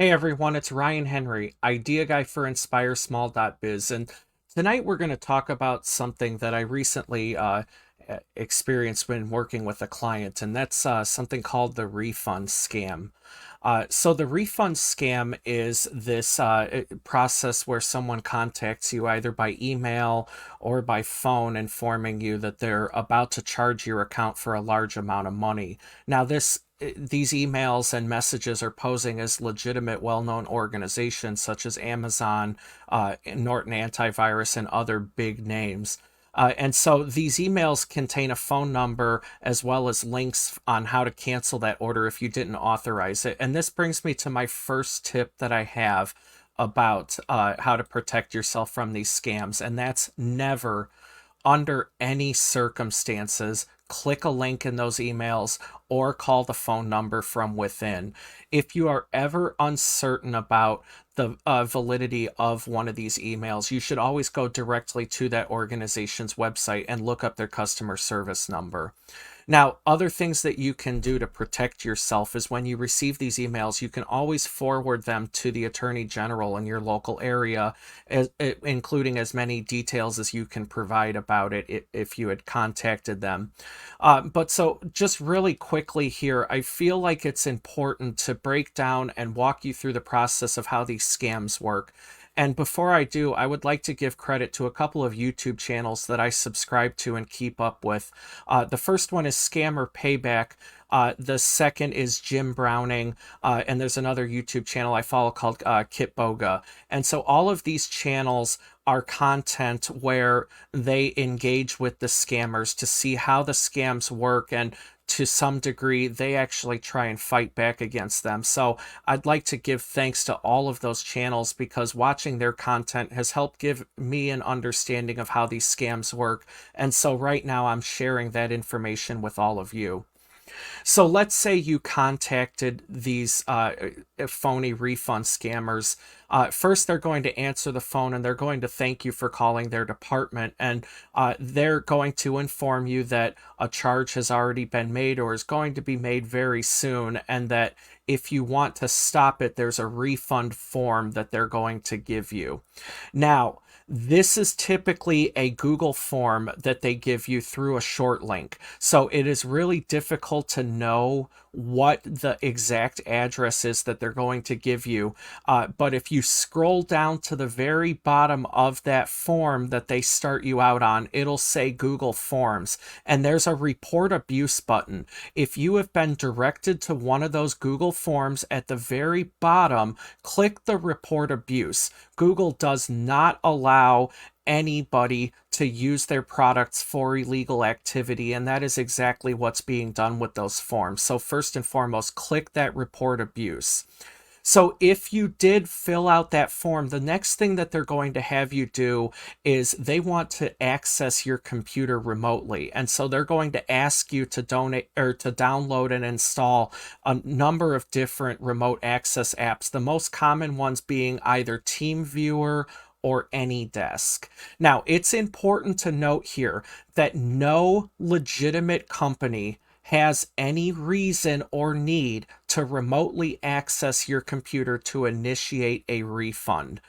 Hey everyone, it's Ryan Henry, idea guy for InspireSmall.biz, and tonight we're going to talk about something that I recently experienced when working with a client, and that's something called the refund scam. So the refund scam is this process where someone contacts you either by email or by phone, informing you that they're about to charge your account for a large amount of money. Now, these emails and messages are posing as legitimate, well-known organizations such as Amazon, Norton Antivirus, and other big names. And so these emails contain a phone number as well as links on how to cancel that order if you didn't authorize it. And this brings me to my first tip that I have about how to protect yourself from these scams, and that's never, under any circumstances, click a link in those emails or call the phone number from within. If you are ever uncertain about the validity of one of these emails, you should always go directly to that organization's website and look up their customer service number. Now, other things that you can do to protect yourself is when you receive these emails, you can always forward them to the Attorney General in your local area, including as many details as you can provide about it if you had contacted them. But so, just really quickly here, I feel like it's important to break down and walk you through the process of how these scams work. And before I do, I would like to give credit to a couple of YouTube channels that I subscribe to and keep up with. The first one is Scammer Payback. The second is Jim Browning. And there's another YouTube channel I follow called Kit Boga. And so all of these channels are content where they engage with the scammers to see how the scams work, and to some degree they actually try and fight back against them. So I'd like to give thanks to all of those channels because watching their content has helped give me an understanding of how these scams work. And so right now I'm sharing that information with all of you. So let's say you contacted these phony refund scammers. First, they're going to answer the phone and they're going to thank you for calling their department. And they're going to inform you that a charge has already been made or is going to be made very soon. And that if you want to stop it, there's a refund form that they're going to give you. Now, this is typically a Google form that they give you through a short link. So it is really difficult to know what the exact address is that they're going to give you. But if you scroll down to the very bottom of that form that they start you out on, it'll say Google Forms. And there's a report abuse button. If you have been directed to one of those Google Forms at the very bottom, click the report abuse. Google does not allow anybody to use their products for illegal activity, and that is exactly what's being done with those forms. So first and foremost, click that report abuse. So if you did fill out that form, the next thing that they're going to have you do is they want to access your computer remotely. And so they're going to ask you to donate or to download and install a number of different remote access apps, the most common ones being either TeamViewer or AnyDesk. Now, it's important to note here that no legitimate company has any reason or need to remotely access your computer to initiate a refund.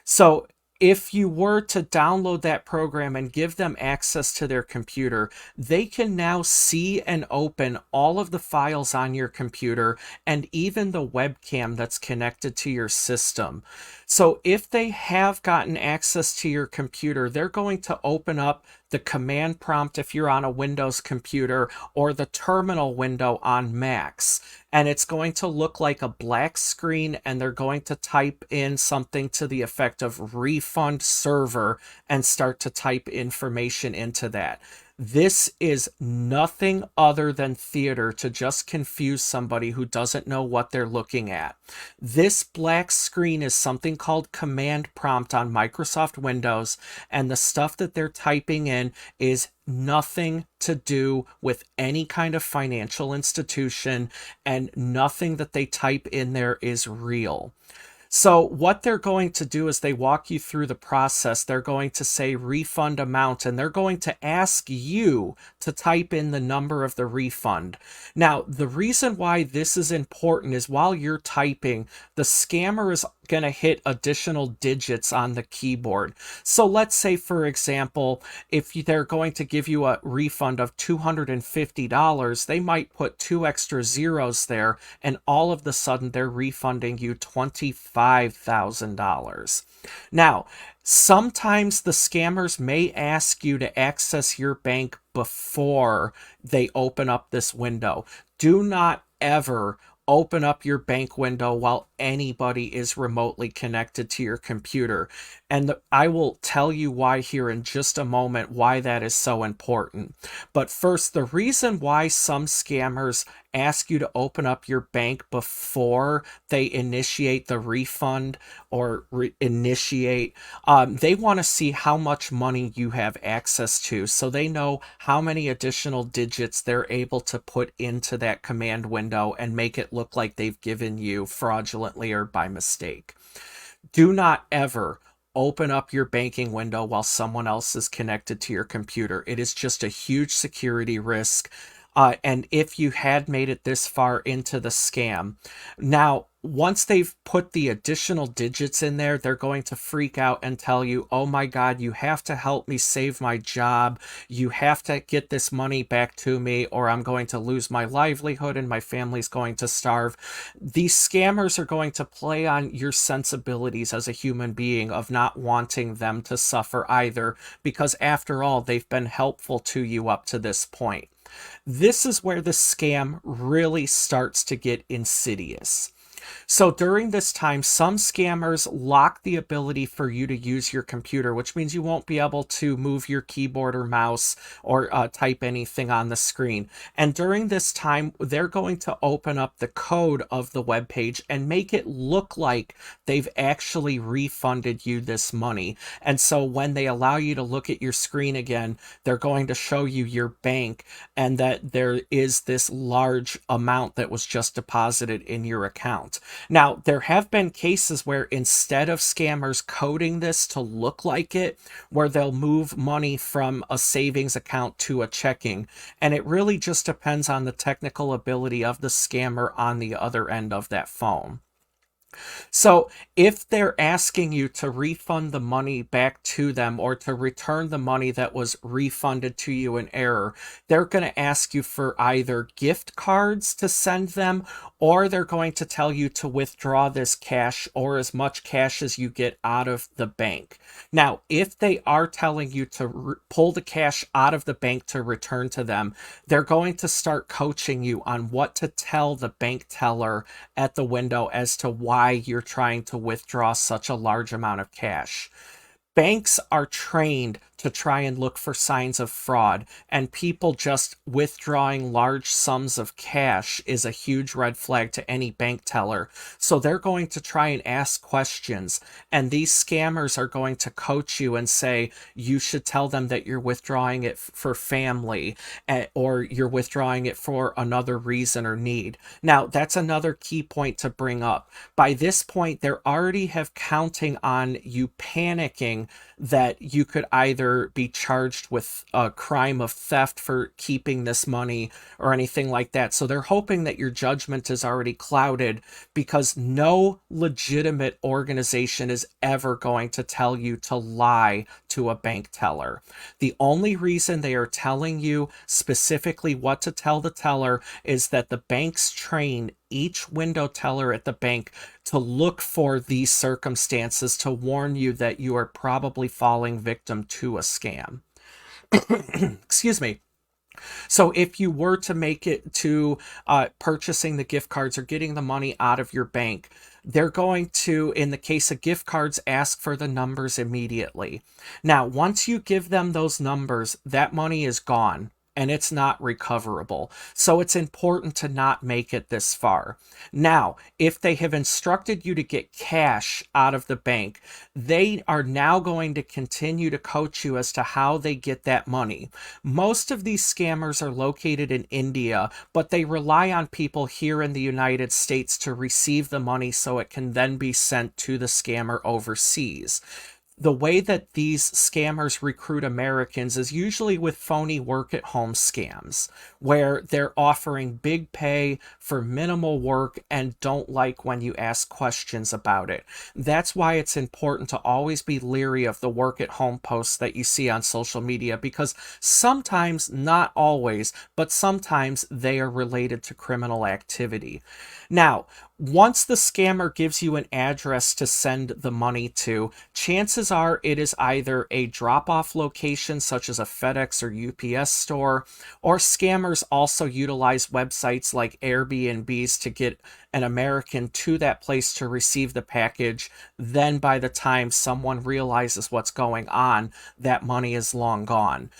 So if you were to download that program and give them access to their computer, they can now see and open all of the files on your computer and even the webcam that's connected to your system. So if they have gotten access to your computer, they're going to open up the command prompt if you're on a Windows computer or the terminal window on Macs. And it's going to look like a black screen, and they're going to type in something to the effect of refund server and start to type information into that. This is nothing other than theater to just confuse somebody who doesn't know what they're looking at. This black screen is something called command prompt on Microsoft Windows, and the stuff that they're typing in is nothing to do with any kind of financial institution, and nothing that they type in there is real. So what they're going to do is they walk you through the process. They're going to say refund amount, and they're going to ask you to type in the number of the refund. Now, the reason why this is important is while you're typing, the scammer is going to hit additional digits on the keyboard. So let's say, for example, if they're going to give you a refund of $250, they might put two extra zeros there, and all of the sudden they're refunding you $25,000. Now, sometimes the scammers may ask you to access your bank before they open up this window. Do not ever open up your bank window while anybody is remotely connected to your computer. And I will tell you why here in just a moment, why that is so important. But first, the reason why some scammers ask you to open up your bank before they initiate the refund or initiate, they want to see how much money you have access to, so they know how many additional digits they're able to put into that command window and make it look like they've given you fraudulently or by mistake. Do not ever open up your banking window while someone else is connected to your computer. It is just a huge security risk. And if you had made it this far into the scam, now, once they've put the additional digits in there, they're going to freak out and tell you, oh my God, you have to help me save my job. You have to get this money back to me, or I'm going to lose my livelihood and my family's going to starve. These scammers are going to play on your sensibilities as a human being of not wanting them to suffer either, because after all, they've been helpful to you up to this point. This is where the scam really starts to get insidious. So during this time, some scammers lock the ability for you to use your computer, which means you won't be able to move your keyboard or mouse or type anything on the screen. And during this time, they're going to open up the code of the web page and make it look like they've actually refunded you this money. And so when they allow you to look at your screen again, they're going to show you your bank and that there is this large amount that was just deposited in your account. Now, there have been cases where instead of scammers coding this to look like it, where they'll move money from a savings account to a checking. And it really just depends on the technical ability of the scammer on the other end of that phone. So if they're asking you to refund the money back to them or to return the money that was refunded to you in error, they're going to ask you for either gift cards to send them, or they're going to tell you to withdraw this cash or as much cash as you get out of the bank. Now, if they are telling you to pull the cash out of the bank to return to them, they're going to start coaching you on what to tell the bank teller at the window as to why you're trying to withdraw such a large amount of cash. Banks are trained to try and look for signs of fraud, and people just withdrawing large sums of cash is a huge red flag to any bank teller. So they're going to try and ask questions, and these scammers are going to coach you and say you should tell them that you're withdrawing it for family, or you're withdrawing it for another reason or need. Now, that's another key point to bring up. By this point, they're already have counting on you panicking that you could either be charged with a crime of theft for keeping this money or anything like that. So they're hoping that your judgment is already clouded, because no legitimate organization is ever going to tell you to lie to a bank teller. The only reason they are telling you specifically what to tell the teller is that the banks train each window teller at the bank to look for these circumstances to warn you that you are probably falling victim to a scam. Excuse me. So if you were to make it to purchasing the gift cards or getting the money out of your bank, they're going to, in the case of gift cards, ask for the numbers immediately. Now, once you give them those numbers, that money is gone. and it's not recoverable. So it's important to not make it this far. Now, if they have instructed you to get cash out of the bank, they are now going to continue to coach you as to how they get that money. Most of these scammers are located in India, but they rely on people here in the United States to receive the money so it can then be sent to the scammer overseas. The way that these scammers recruit Americans is usually with phony work at home scams, where they're offering big pay for minimal work and don't like when you ask questions about it. That's why it's important to always be leery of the work at home posts that you see on social media, because sometimes, not always, but sometimes they are related to criminal activity. Now, once the scammer gives you an address to send the money to, chances are it is either a drop off location such as a FedEx or UPS store, or scammers also utilize websites like Airbnbs to get an American to that place to receive the package. Then, by the time someone realizes what's going on, that money is long gone.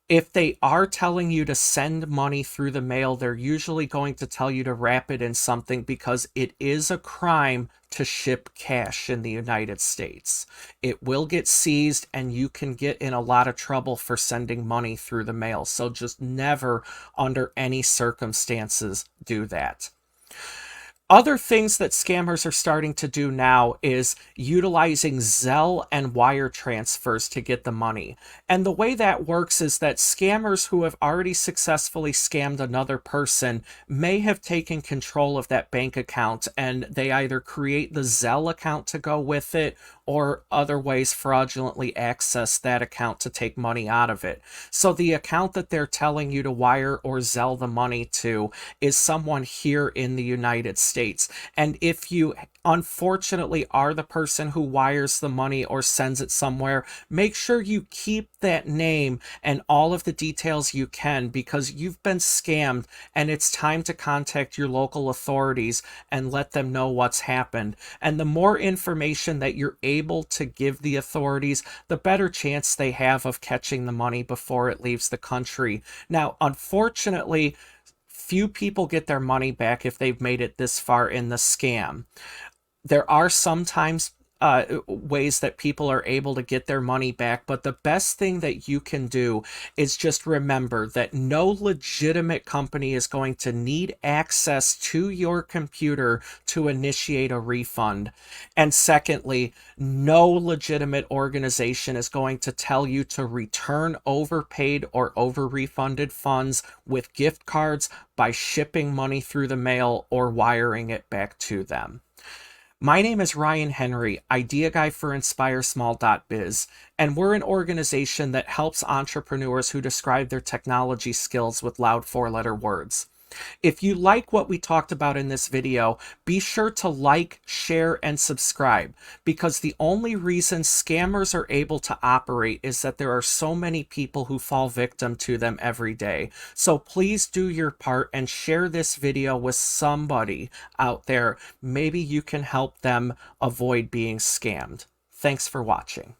If they are telling you to send money through the mail, they're usually going to tell you to wrap it in something, because it is a crime to ship cash in the United States. It will get seized and you can get in a lot of trouble for sending money through the mail. So just never, under any circumstances, do that. Other things that scammers are starting to do now is utilizing Zelle and wire transfers to get the money. And the way that works is that scammers who have already successfully scammed another person may have taken control of that bank account, and they either create the Zelle account to go with it or other ways fraudulently access that account to take money out of it. So the account that they're telling you to wire or Zelle the money to is someone here in the United States. And if you unfortunately are the person who wires the money or sends it somewhere, make sure you keep that name and all of the details you can, because you've been scammed and it's time to contact your local authorities and let them know what's happened. And the more information that you're able to give the authorities, the better chance they have of catching the money before it leaves the country. Now, unfortunately, few people get their money back if they've made it this far in the scam. There are sometimes ways that people are able to get their money back, but the best thing that you can do is just remember that no legitimate company is going to need access to your computer to initiate a refund. And secondly, no legitimate organization is going to tell you to return overpaid or over refunded funds with gift cards by shipping money through the mail or wiring it back to them. My name is Ryan Henry, idea guy for InspireSmall.biz, and we're an organization that helps entrepreneurs who describe their technology skills with loud four-letter words. If you like what we talked about in this video, be sure to like, share, and subscribe, because the only reason scammers are able to operate is that there are so many people who fall victim to them every day. So please do your part and share this video with somebody out there. Maybe you can help them avoid being scammed. Thanks for watching.